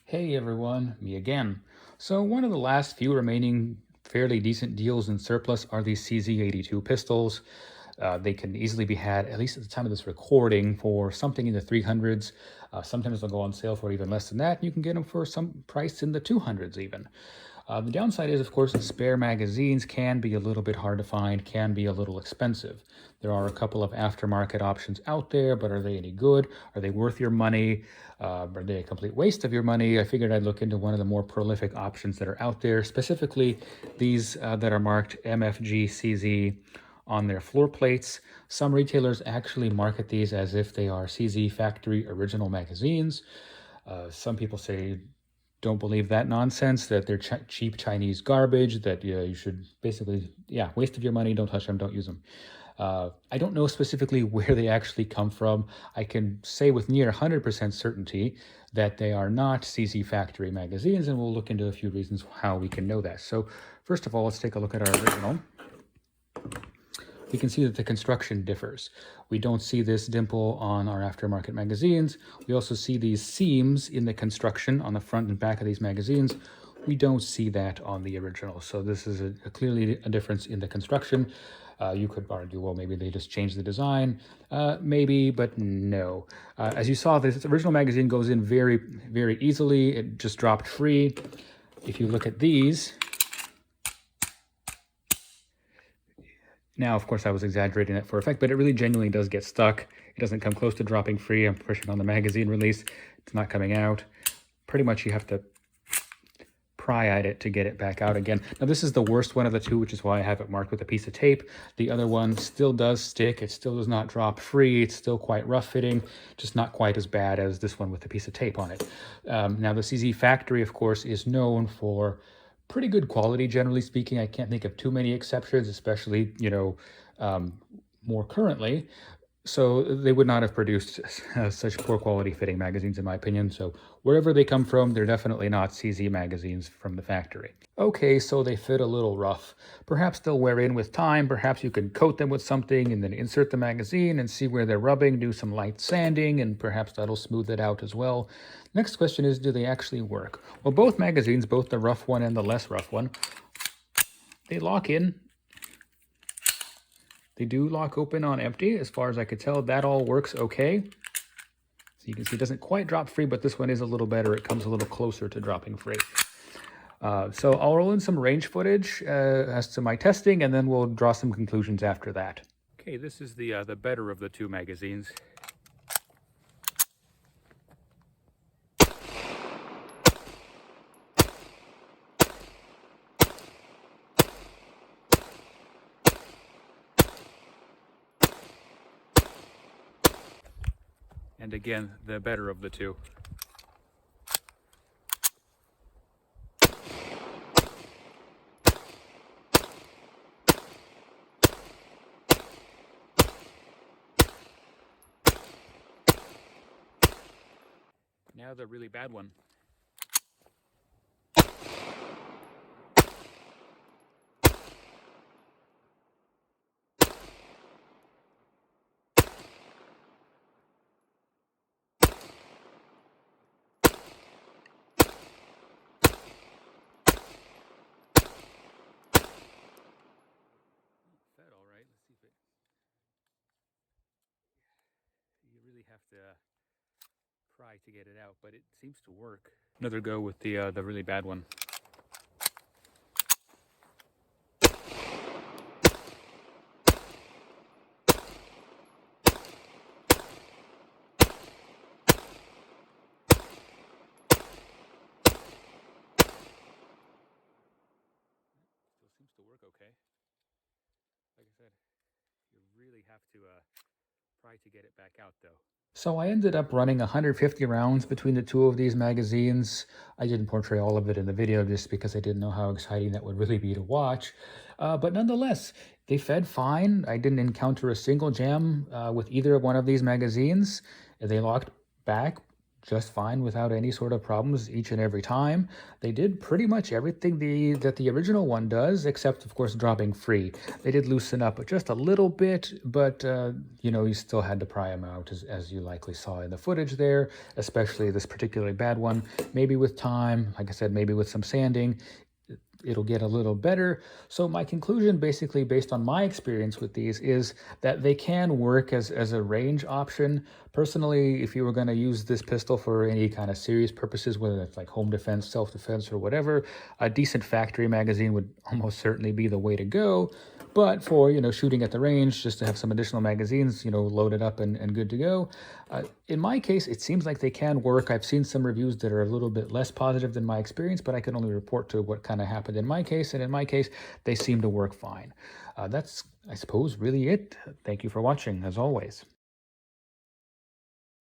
Hey everyone, me again. So one of the last few remaining fairly decent deals in surplus are these CZ-82 pistols. They can easily be had, at least at the time of this recording, for something in the 300s. Sometimes they'll go on sale for even less than that. You can get them for some price in the 200s even. The downside is, of course, the spare magazines can be a little bit hard to find, can be a little expensive. There are a couple of aftermarket options out there, but are they any good? Are they worth your money? Are they a complete waste of your money? I figured I'd look into one of the more prolific options that are out there, specifically these that are marked MFG CZ on their floor plates. Some retailers actually market these as if they are CZ factory original magazines. Some people say don't believe that nonsense, that they're cheap Chinese garbage, that you should basically, yeah, waste of your money, don't touch them, don't use them. I don't know specifically where they actually come from. I can say with near 100% certainty that they are not CZ Factory magazines, and we'll look into a few reasons how we can know that. So first of all, let's take a look at our original. We can see that the construction differs. We don't see this dimple on our aftermarket magazines. We also see these seams in the construction on the front and back of these magazines. We don't see that on the original. So this is clearly a difference in the construction. You could argue, well, maybe they just changed the design. Maybe, but no. As you saw, this original magazine goes in very, very easily. It just dropped free. If you look at these, now, of course, I was exaggerating it for effect, but it really genuinely does get stuck. It doesn't come close to dropping free. I'm pushing on the magazine release. It's not coming out. Pretty much you have to pry at it to get it back out again. Now, this is the worst one of the two, which is why I have it marked with a piece of tape. The other one still does stick. It still does not drop free. It's still quite rough fitting, just not quite as bad as this one with the piece of tape on it. Now, the CZ Factory, of course, is known for pretty good quality, generally speaking. I can't think of too many exceptions, especially, more currently. So they would not have produced such poor quality fitting magazines, in my opinion. So wherever they come from, they're definitely not CZ magazines from the factory. Okay, so they fit a little rough. Perhaps they'll wear in with time. Perhaps you could coat them with something and then insert the magazine and see where they're rubbing, do some light sanding, and perhaps that'll smooth it out as well. Next question is, do they actually work? Well, both magazines, both the rough one and the less rough one, they lock in. They do lock open on empty. As far as I could tell, that all works okay. So you can see it doesn't quite drop free, but this one is a little better. It comes a little closer to dropping free. So I'll roll in some range footage as to my testing, and then we'll draw some conclusions after that. Okay, this is the better of the two magazines. And again, the better of the two. Now the really bad one. Fed all right. Let's see if it. You really have to try to get it out, but it seems to work. Another go with the really bad one. Still seems to work okay. Like I said, you really have to try to get it back out though. So I ended up running 150 rounds between the two of these magazines. I didn't portray all of it in the video just because I didn't know how exciting that would really be to watch. But nonetheless, they fed fine. I didn't encounter a single jam with either one of these magazines. They locked back just fine without any sort of problems each and every time. They did pretty much everything that the original one does, except of course dropping free. They did loosen up just a little bit, but you know, you still had to pry them out, as you likely saw in the footage there, especially this particularly bad one. Maybe with time, like I said, maybe with some sanding, it'll get a little better. So my conclusion, basically based on my experience with these, is that they can work as a range option. Personally, if you were going to use this pistol for any kind of serious purposes, whether it's like home defense, self-defense, or whatever, a decent factory magazine would almost certainly be the way to go. But for, you know, shooting at the range, just to have some additional magazines, you know, loaded up and good to go. In my case, it seems like they can work. I've seen some reviews that are a little bit less positive than my experience, but I can only report to what kind of happened in my case. And in my case, they seem to work fine. That's, I suppose, really it. Thank you for watching, as always.